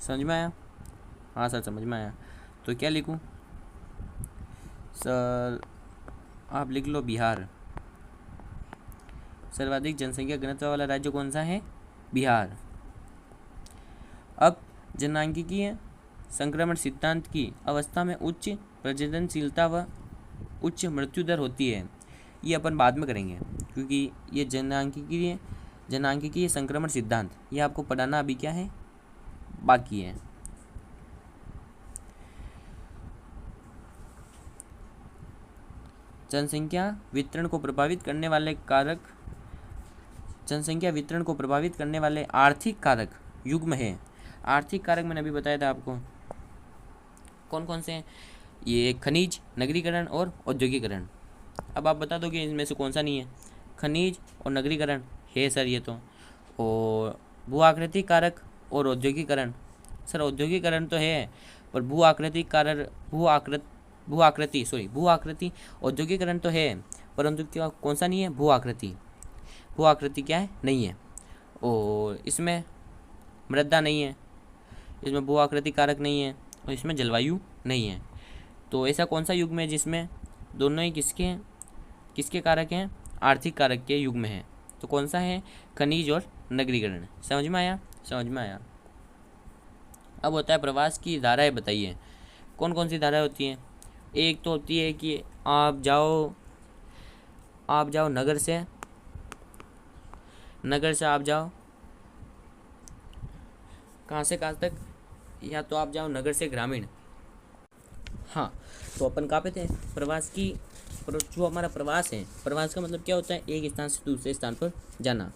समझ में आया। हाँ सर, समझ में आया। तो क्या लिखूँ सर, आप लिख लो बिहार। सर्वाधिक जनसंख्या घनत्व वाला राज्य कौन सा है, बिहार। अब जनसांख्यिकीय संक्रमण सिद्धांत की अवस्था में उच्च प्रजननशीलता व उच्च मृत्यु दर होती है। ये अपन बाद में करेंगे, क्योंकि ये जनसांख्यिकीय संक्रमण सिद्धांत ये आपको पढ़ाना अभी क्या है, बाकी है। जनसंख्या वितरण को प्रभावित करने वाले कारक, जनसंख्या वितरण को प्रभावित करने वाले आर्थिक कारक युग्म है। आर्थिक कारक मैंने अभी बताया था आपको, कौन कौन से हैं, ये खनिज, नगरीकरण और औद्योगिकरण। अब आप बता दोगे इनमें से कौन सा नहीं है, खनिज और नगरीकरण है सर ये तो, और भू आकृति कारक और औद्योगिकरण। सर औद्योगिकरण तो है, पर भू आकृति औद्योगिकरण तो है, परंतु क्या कौन सा नहीं है, भू आकृति क्या है, नहीं है। और इसमें मृदा नहीं है, इसमें भू आकृति कारक नहीं है, और इसमें जलवायु नहीं है। तो ऐसा कौन सा युग्म है जिसमें दोनों ही किसके कारक हैं, आर्थिक कारक के युग्म हैं। तो कौन सा है, खनिज और नगरीकरण। समझ में आया, समझ में आया। अब होता है प्रवास की धाराएं बताइए। कौन कौन सी धाराएं होती हैं। एक तो होती है कि आप जाओ नगर से आप जाओ कहाँ से कहाँ तक, या तो आप जाओ नगर से ग्रामीण। हाँ, तो अपन कहाँ पे थे, प्रवास की, जो हमारा प्रवास है, प्रवास का मतलब क्या होता है, एक स्थान से दूसरे स्थान पर जाना।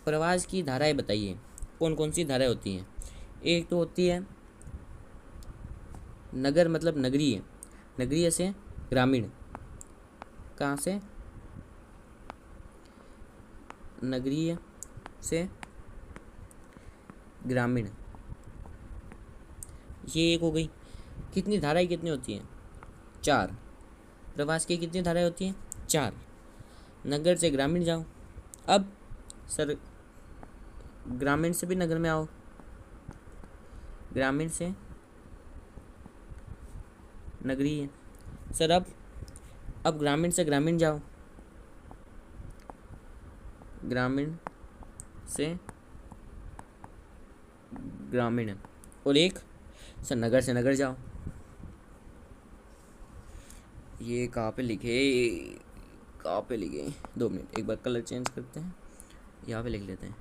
प्रवास की धाराएं बताइए, कौन कौन सी धाराएं होती हैं। एक तो होती है नगर मतलब नगरीय, नगरीय से ग्रामीण। कहाँ से, नगरीय से ग्रामीण, ये एक हो गई। कितनी धाराएं कितनी होती हैं, 4। प्रवास की कितनी धाराएं होती हैं, 4। नगर से ग्रामीण जाओ, अब सर ग्रामीण से भी नगर में आओ, ग्रामीण से नगरीय। सर अब ग्रामीण से ग्रामीण जाओ, ग्रामीण से ग्रामीण। और एक सर नगर से नगर जाओ। ये कहाँ पे लिखे, 2 मिनट, एक बार कलर चेंज करते हैं, यहाँ पे लिख लेते हैं।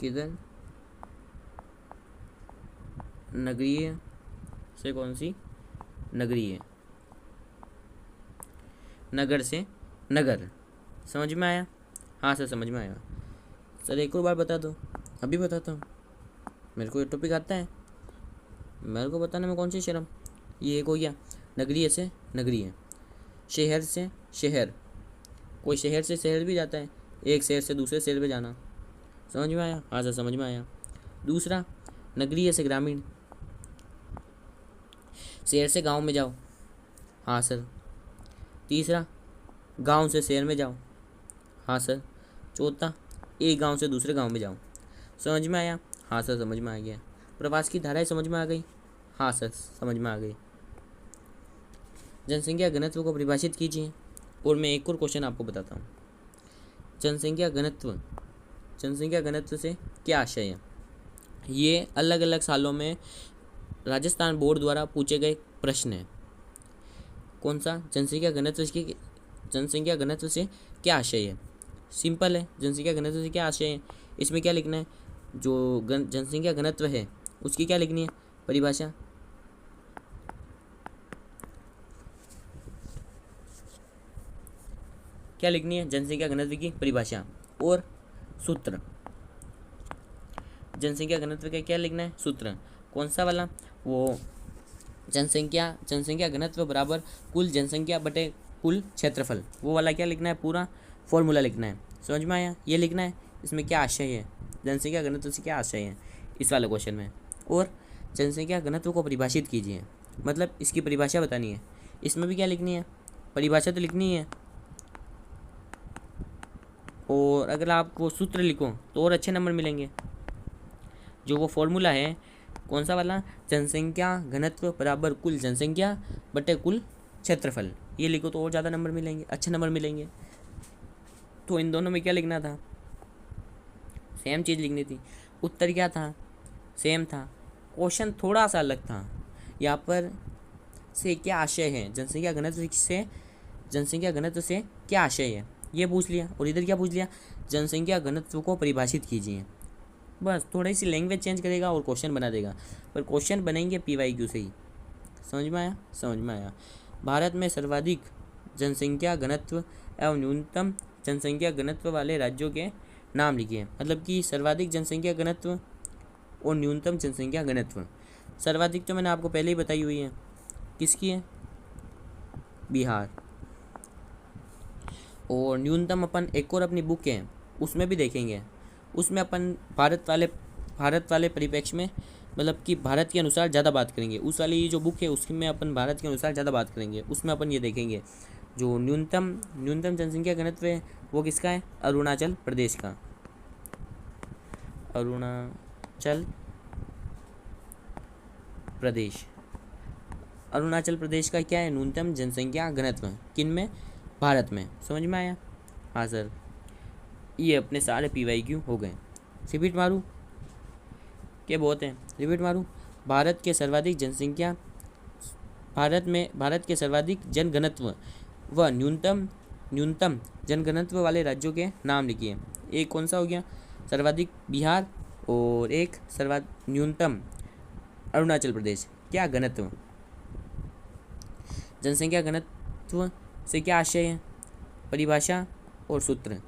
किधर, नगरीय से कौन सी, नगरीय, नगर से नगर। समझ में आया। हाँ सर, समझ में आया। सर एक और बार बता दो, अभी बताता हूँ, मेरे को ये टॉपिक आता है, मेरे को बताने में कौन सी शर्म। ये एक हो गया। नगरीय से नगरीय, शहर से शहर, कोई शहर से शहर भी जाता है, एक शहर से दूसरे शहर पे जाना। समझ में आया? हाँ सर समझ में आया। दूसरा, नगरीय से ग्रामीण, शहर से गांव में जाओ। हाँ सर। तीसरा, गांव से शहर में जाओ। हाँ सर। चौथा, एक गांव से दूसरे गांव में जाओ। समझ में आया? हाँ सर समझ में आ गया। प्रवास की धाराएं समझ में आ गई? हाँ सर समझ में आ गई। जनसंख्या घनत्व को परिभाषित कीजिए। और मैं एक और क्वेश्चन आपको बताता हूँ। जनसंख्या घनत्व से क्या आशय है? ये अलग अलग सालों में राजस्थान बोर्ड द्वारा पूछे गए प्रश्न है। कौन सा? जनसंख्या घनत्व से क्या आशय है? सिंपल है, जनसंख्या घनत्व से क्या आशय है, इसमें क्या लिखना है? जो जनसंख्या घनत्व है उसकी क्या लिखनी है? परिभाषा। क्या लिखनी है? जनसंख्या घनत्व की परिभाषा और सूत्र। जनसंख्या घनत्व का क्या लिखना है? सूत्र। कौन सा वाला? वो जनसंख्या घनत्व बराबर कुल जनसंख्या बटे कुल क्षेत्रफल, वो वाला क्या लिखना है? पूरा फॉर्मूला लिखना है। समझ में आया? ये लिखना है। इसमें क्या आशय है, जनसंख्या घनत्व से क्या आशय है इस वाले क्वेश्चन में। और जनसंख्या घनत्व को परिभाषित कीजिए, मतलब इसकी परिभाषा बतानी है। इसमें भी क्या लिखनी है? परिभाषा तो लिखनी है। और अगर आप वो सूत्र लिखो तो और अच्छे नंबर मिलेंगे। जो वो फॉर्मूला है, कौन सा वाला? जनसंख्या घनत्व बराबर कुल जनसंख्या बटे कुल क्षेत्रफल, ये लिखो तो और ज़्यादा नंबर मिलेंगे, अच्छे नंबर मिलेंगे। तो इन दोनों में क्या लिखना था? सेम चीज़ लिखनी थी। उत्तर क्या था? सेम था। क्वेश्चन थोड़ा सा अलग था। यहाँ पर से क्या आशय है, जनसंख्या घनत्व से क्या आशय है ये पूछ लिया। और इधर क्या पूछ लिया? जनसंख्या घनत्व को परिभाषित कीजिए। बस थोड़ी सी लैंग्वेज चेंज करेगा और क्वेश्चन बना देगा, पर क्वेश्चन बनेंगे PYQ से ही। समझ में आया? समझ में आया। भारत में सर्वाधिक जनसंख्या घनत्व एवं न्यूनतम जनसंख्या घनत्व वाले राज्यों के नाम लिखिए। मतलब कि सर्वाधिक जनसंख्या घनत्व और न्यूनतम जनसंख्या घनत्व। सर्वाधिक तो मैंने आपको पहले ही बताई हुई है, किसकी है? बिहार। और न्यूनतम अपन एक और अपनी बुक है उसमें भी देखेंगे। उसमें अपन भारत वाले परिप्रेक्ष्य में, मतलब कि भारत के अनुसार ज़्यादा बात करेंगे। उस वाली जो बुक है उसमें अपन भारत के अनुसार ज़्यादा बात करेंगे। उसमें अपन ये देखेंगे जो न्यूनतम जनसंख्या घनत्व है वो किसका है? अरुणाचल प्रदेश का। अरुणाचल प्रदेश का क्या है? न्यूनतम जनसंख्या घनत्व। किन में? भारत में। समझ में आया? हाँ सर। ये अपने सारे PYQ हो गए। रिपीट मारूँ? क्या बहुत है, रिपीट मारूँ? भारत के सर्वाधिक जनघनत्व व न्यूनतम जनघनत्व वाले राज्यों के नाम लिखिए। एक कौन सा हो गया? सर्वाधिक बिहार, और एक न्यूनतम अरुणाचल प्रदेश। क्या? घनत्व। जनसंख्या घनत्व से क्या आशय है? परिभाषा और सूत्र।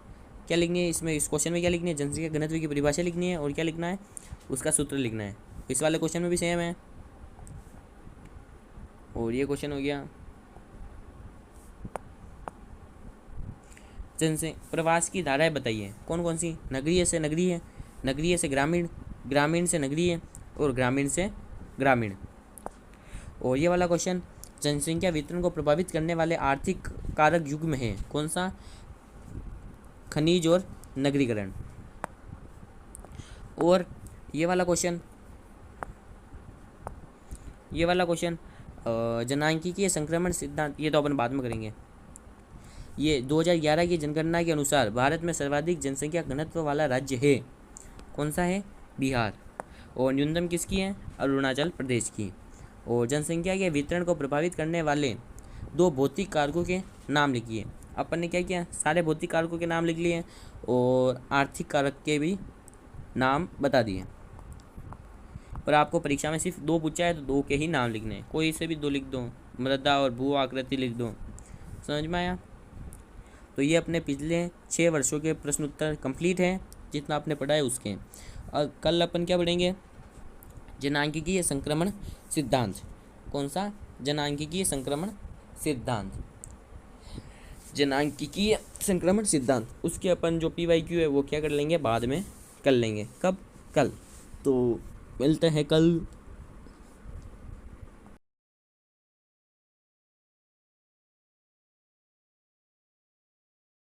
क्या लिखनी है इसमें? इस क्वेश्चन में क्या लिखनी है? जनसंख्या घनत्व की परिभाषा लिखनी है और क्या लिखना है? उसका सूत्र लिखना है। इस वाले क्वेश्चन में भी सेम है। और ये क्वेश्चन हो गया। प्रवास की धाराएं बताइए। कौन कौन सी? नगरीय से नगरीय, नगरीय से ग्रामीण, ग्रामीण से नगरीय, और ग्रामीण से ग्रामीण। और ये वाला क्वेश्चन, जनसंख्या वितरण को प्रभावित करने वाले आर्थिक कारक युग्म है। कौन सा? खनिज और नगरीकरण। और ये वाला क्वेश्चन जनांकीय संक्रमण सिद्धांत, ये तो अपन बाद में करेंगे। ये 2011 की जनगणना के अनुसार भारत में सर्वाधिक जनसंख्या घनत्व वाला राज्य है। कौन सा है? बिहार। और न्यूनतम किसकी है? अरुणाचल प्रदेश की। और जनसंख्या के वितरण को प्रभावित करने वाले 2 भौतिक कारकों के नाम लिखिए। अपन ने क्या किया? सारे भौतिक कारकों के नाम लिख लिए और आर्थिक कारक के भी नाम बता दिए। पर आपको परीक्षा में सिर्फ 2 पूछा है तो 2 के ही नाम लिखने हैं। कोई से भी 2 लिख दो, मृदा और भू आकृति लिख दो। समझ में आया? तो ये अपने पिछले 6 वर्षों के प्रश्न उत्तर कंप्लीट है, जितना आपने पढ़ा है उसके। और कल अपन क्या पढ़ेंगे? जनांकीय संक्रमण सिद्धांत। कौन सा? जनांकिकीय संक्रमण सिद्धांत, जनांकिकीय संक्रमण सिद्धांत, उसके अपन जो PYQ है वो क्या कर लेंगे बाद में कर लेंगे। कब? कल। तो मिलते हैं कल।